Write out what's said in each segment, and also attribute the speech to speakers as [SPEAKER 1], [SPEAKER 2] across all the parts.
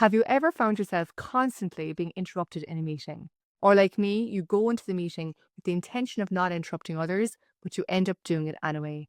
[SPEAKER 1] Have you ever found yourself constantly being interrupted in a meeting? Or like me, you go into the meeting with the intention of not interrupting others, but you end up doing it anyway.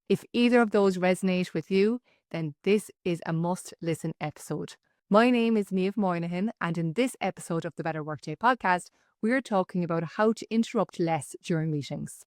[SPEAKER 1] If either of those resonate with you, then this is a must listen episode. My name is Niamh Moynihan, and in this episode of the Better Workday podcast, we are talking about how to interrupt less during meetings.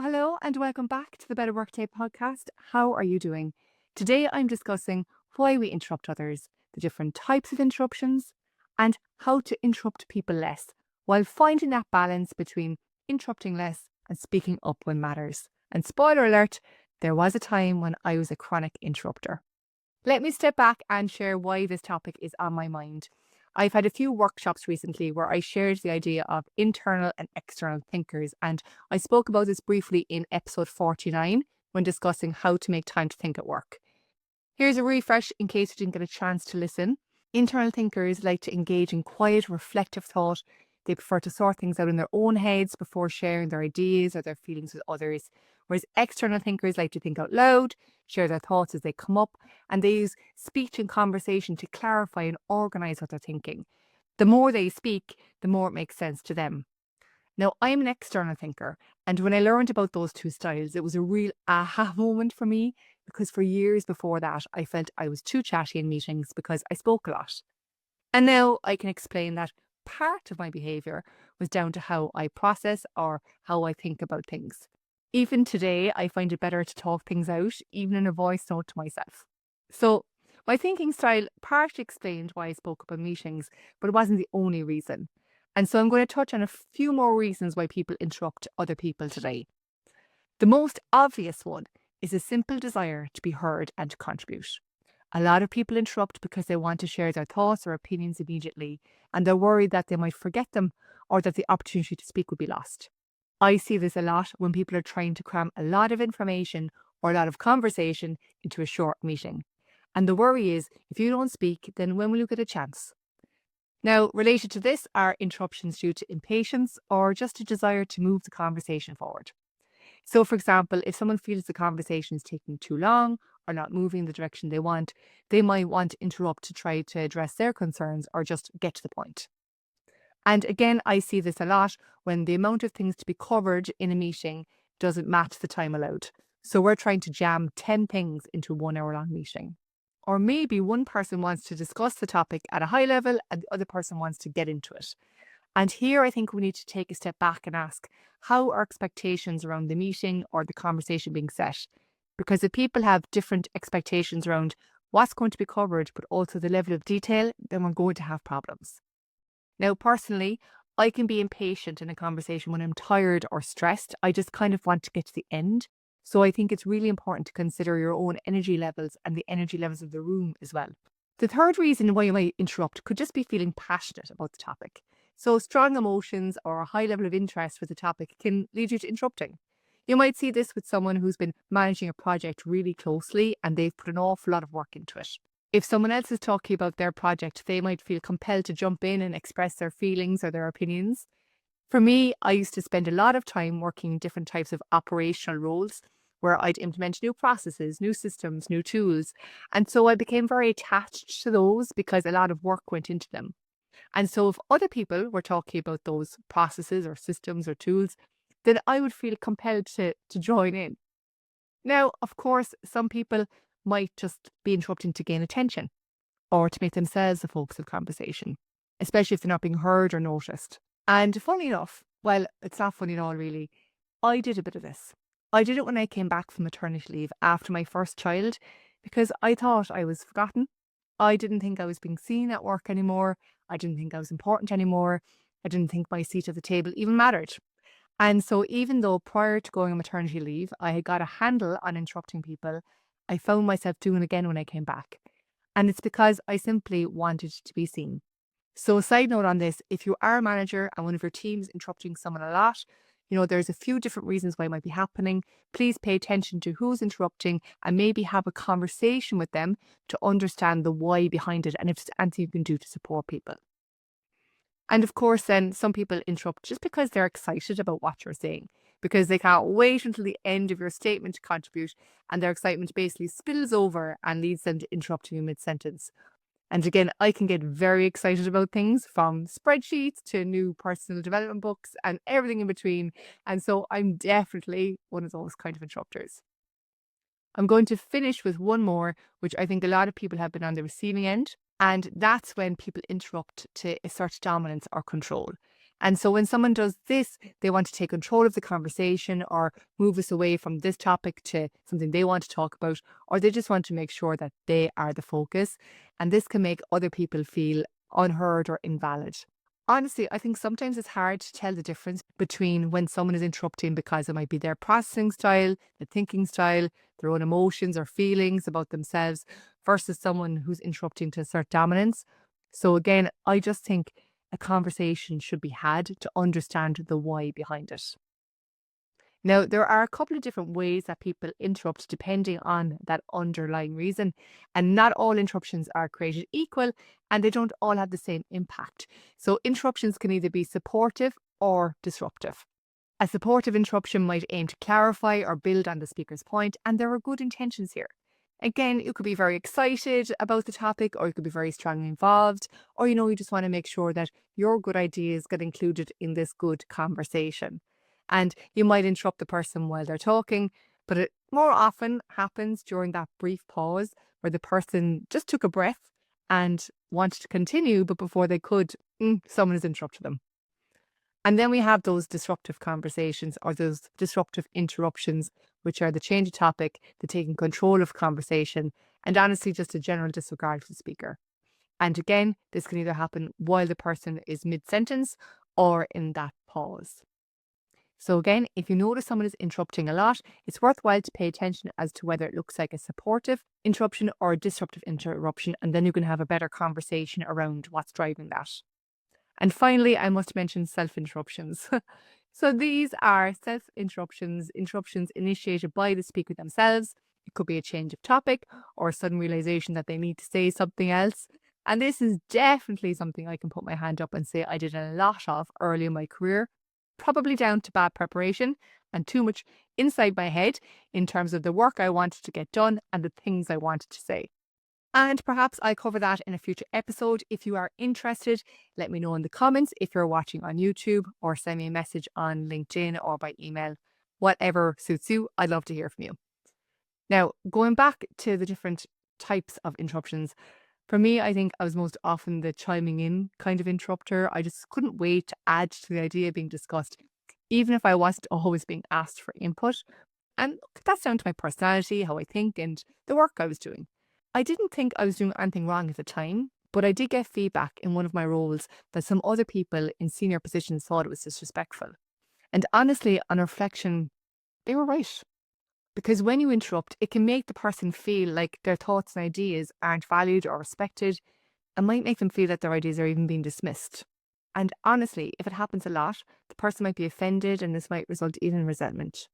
[SPEAKER 1] Hello, and welcome back to the Better Workday podcast. How are you doing? Today I'm discussing why we interrupt others, the different types of interruptions, and how to interrupt people less, while finding that balance between interrupting less and speaking up when matters. And spoiler alert, there was a time when I was a chronic interrupter. Let me step back and share why this topic is on my mind. I've had a few workshops recently where I shared the idea of internal and external thinkers, and I spoke about this briefly in episode 49 when discussing how to make time to think at work. Here's a refresh in case you didn't get a chance to listen. Internal thinkers like to engage in quiet, reflective thought. They prefer to sort things out in their own heads before sharing their ideas or their feelings with others. Whereas external thinkers like to think out loud, share their thoughts as they come up, and they use speech and conversation to clarify and organise what they're thinking. The more they speak, the more it makes sense to them. Now, I'm an external thinker, and when I learned about those two styles, it was a real aha moment for me, because for years before that, I felt I was too chatty in meetings because I spoke a lot. And now I can explain that part of my behaviour was down to how I process or how I think about things. Even today, I find it better to talk things out, even in a voice note to myself. So, my thinking style partially explained why I spoke up in meetings, but it wasn't the only reason. And so I'm going to touch on a few more reasons why people interrupt other people today. The most obvious one is a simple desire to be heard and to contribute. A lot of people interrupt because they want to share their thoughts or opinions immediately, and they're worried that they might forget them or that the opportunity to speak would be lost. I see this a lot when people are trying to cram a lot of information or a lot of conversation into a short meeting. And the worry is, if you don't speak, then when will you get a chance? Now, related to this are interruptions due to impatience or just a desire to move the conversation forward. So, for example, if someone feels the conversation is taking too long or not moving in the direction they want, they might want to interrupt to try to address their concerns or just get to the point. And again, I see this a lot when the amount of things to be covered in a meeting doesn't match the time allowed. So we're trying to jam 10 things into a 1 hour long meeting. Or maybe one person wants to discuss the topic at a high level and the other person wants to get into it. And here I think we need to take a step back and ask, how are expectations around the meeting or the conversation being set? Because if people have different expectations around what's going to be covered, but also the level of detail, then we're going to have problems. Now, personally, I can be impatient in a conversation when I'm tired or stressed. I just kind of want to get to the end. So I think it's really important to consider your own energy levels and the energy levels of the room as well. The third reason why you might interrupt could just be feeling passionate about the topic. So strong emotions or a high level of interest with the topic can lead you to interrupting. You might see this with someone who's been managing a project really closely and they've put an awful lot of work into it. If someone else is talking about their project, they might feel compelled to jump in and express their feelings or their opinions. For me, I used to spend a lot of time working in different types of operational roles where I'd implement new processes, new systems, new tools. And so I became very attached to those because a lot of work went into them. And so if other people were talking about those processes or systems or tools, then I would feel compelled to join in. Now, of course, some people might just be interrupting to gain attention or to make themselves the focus of conversation, especially if they're not being heard or noticed. And funny enough, well, it's not funny at all really, I did a bit of this. I did it when I came back from maternity leave after my first child because I thought I was forgotten. I didn't think I was being seen at work anymore. I didn't think I was important anymore. I didn't think my seat at the table even mattered. And so even though prior to going on maternity leave, I had got a handle on interrupting people, I found myself doing it again when I came back. And it's because I simply wanted to be seen. So a side note on this, if you are a manager and one of your teams interrupting someone a lot, there's a few different reasons why it might be happening. Please pay attention to who's interrupting and maybe have a conversation with them to understand the why behind it and if there's anything you can do to support people. And of course, then some people interrupt just because they're excited about what you're saying, because they can't wait until the end of your statement to contribute, and their excitement basically spills over and leads them to interrupting you mid sentence. And again, I can get very excited about things from spreadsheets to new personal development books and everything in between. And so I'm definitely one of those kind of interrupters. I'm going to finish with one more, which I think a lot of people have been on the receiving end. And that's when people interrupt to assert dominance or control. And so when someone does this, they want to take control of the conversation or move us away from this topic to something they want to talk about, or they just want to make sure that they are the focus. And this can make other people feel unheard or invalid. Honestly, I think sometimes it's hard to tell the difference between when someone is interrupting because it might be their processing style, their thinking style, their own emotions or feelings about themselves versus someone who's interrupting to assert dominance. So again, I just think a conversation should be had to understand the why behind it. Now, there are a couple of different ways that people interrupt depending on that underlying reason, and not all interruptions are created equal and they don't all have the same impact. So, interruptions can either be supportive or disruptive. A supportive interruption might aim to clarify or build on the speaker's point, and there are good intentions here. Again, you could be very excited about the topic, or you could be very strongly involved, or you just want to make sure that your good ideas get included in this good conversation. And you might interrupt the person while they're talking, but it more often happens during that brief pause where the person just took a breath and wanted to continue, but before they could, someone has interrupted them. And then we have those disruptive conversations or those disruptive interruptions, which are the change of topic, the taking control of conversation, and honestly, just a general disregard for the speaker. And again, this can either happen while the person is mid sentence or in that pause. So again, if you notice someone is interrupting a lot, it's worthwhile to pay attention as to whether it looks like a supportive interruption or a disruptive interruption, and then you can have a better conversation around what's driving that. And finally, I must mention self-interruptions. So these are self-interruptions, interruptions initiated by the speaker themselves. It could be a change of topic or a sudden realization that they need to say something else. And this is definitely something I can put my hand up and say I did a lot of early in my career, probably down to bad preparation and too much inside my head in terms of the work I wanted to get done and the things I wanted to say. And perhaps I cover that in a future episode. If you are interested, let me know in the comments if you're watching on YouTube, or send me a message on LinkedIn or by email. Whatever suits you, I'd love to hear from you. Now, going back to the different types of interruptions, for me, I think I was most often the chiming in kind of interrupter. I just couldn't wait to add to the idea being discussed, even if I wasn't always being asked for input. And look, that's down to my personality, how I think, and the work I was doing. I didn't think I was doing anything wrong at the time, but I did get feedback in one of my roles that some other people in senior positions thought it was disrespectful. And honestly, on reflection, they were right. Because when you interrupt, it can make the person feel like their thoughts and ideas aren't valued or respected, and might make them feel that their ideas are even being dismissed. And honestly, if it happens a lot, the person might be offended and this might result in resentment.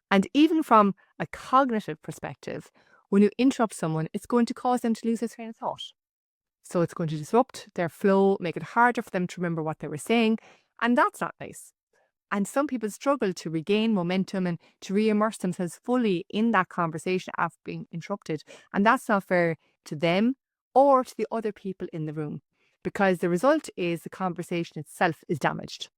[SPEAKER 1] And even from a cognitive perspective, when you interrupt someone, it's going to cause them to lose their train of thought. So it's going to disrupt their flow, make it harder for them to remember what they were saying, and that's not nice. And some people struggle to regain momentum and to re-immerse themselves fully in that conversation after being interrupted. And that's not fair to them or to the other people in the room, because the result is the conversation itself is damaged.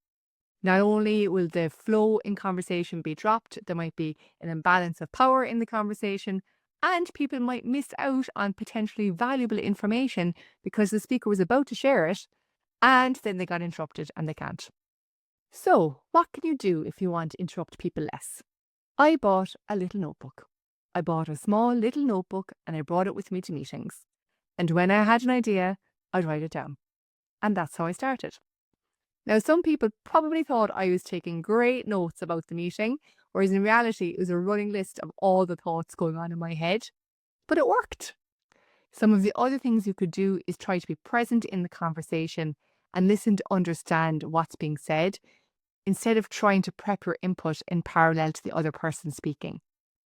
[SPEAKER 1] Not only will the flow in conversation be dropped, there might be an imbalance of power in the conversation, and people might miss out on potentially valuable information because the speaker was about to share it and then they got interrupted and they can't. So, what can you do if you want to interrupt people less? I bought a little notebook. I bought a small little notebook and I brought it with me to meetings. And when I had an idea, I'd write it down. And that's how I started. Now, some people probably thought I was taking great notes about the meeting, whereas in reality, it was a running list of all the thoughts going on in my head. But it worked. Some of the other things you could do is try to be present in the conversation and listen to understand what's being said, instead of trying to prep your input in parallel to the other person speaking.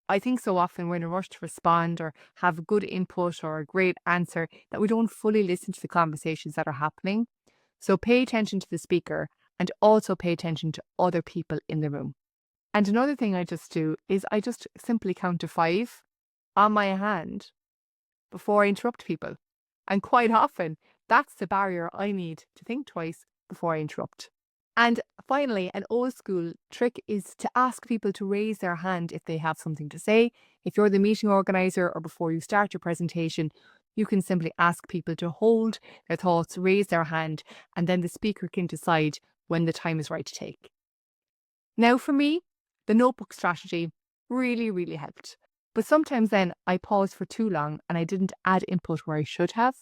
[SPEAKER 1] I think so often we're in a rush to respond or have good input or a great answer that we don't fully listen to the conversations that are happening. So pay attention to the speaker and also pay attention to other people in the room. And another thing I just do is I just simply count to 5 on my hand before I interrupt people. And quite often, that's the barrier I need to think twice before I interrupt. And finally, an old school trick is to ask people to raise their hand if they have something to say. If you're the meeting organizer or before you start your presentation, you can simply ask people to hold their thoughts, raise their hand, and then the speaker can decide when the time is right to take. Now, for me, the notebook strategy really, really helped. But sometimes then I paused for too long and I didn't add input where I should have.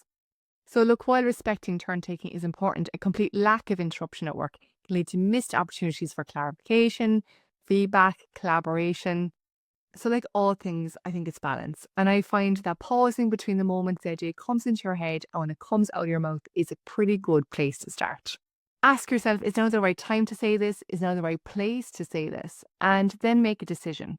[SPEAKER 1] So look, while respecting turn taking is important, a complete lack of interruption at work can lead to missed opportunities for clarification, feedback, collaboration. So like all things, I think it's balance. And I find that pausing between the moments the idea comes into your head and when it comes out of your mouth is a pretty good place to start. Ask yourself, is now the right time to say this? Is now the right place to say this? And then make a decision.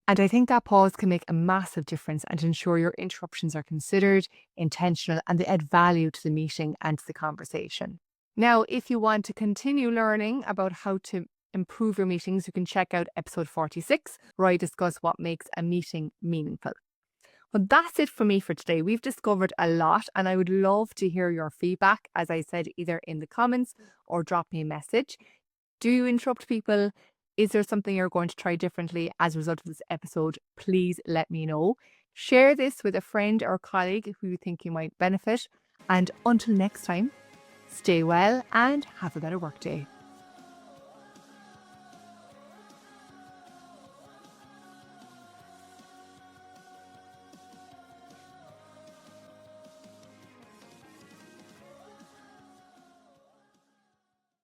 [SPEAKER 1] And I think that pause can make a massive difference and ensure your interruptions are considered, intentional, and they add value to the meeting and to the conversation. Now, if you want to continue learning about how to improve your meetings, you can check out episode 46, where I discuss what makes a meeting meaningful. Well, that's it for me for today. We've discovered a lot and I would love to hear your feedback, as I said, either in the comments or drop me a message. Do you interrupt people? Is there something you're going to try differently as a result of this episode? Please let me know. Share this with a friend or colleague who you think you might benefit. And until next time, stay well and have a better workday.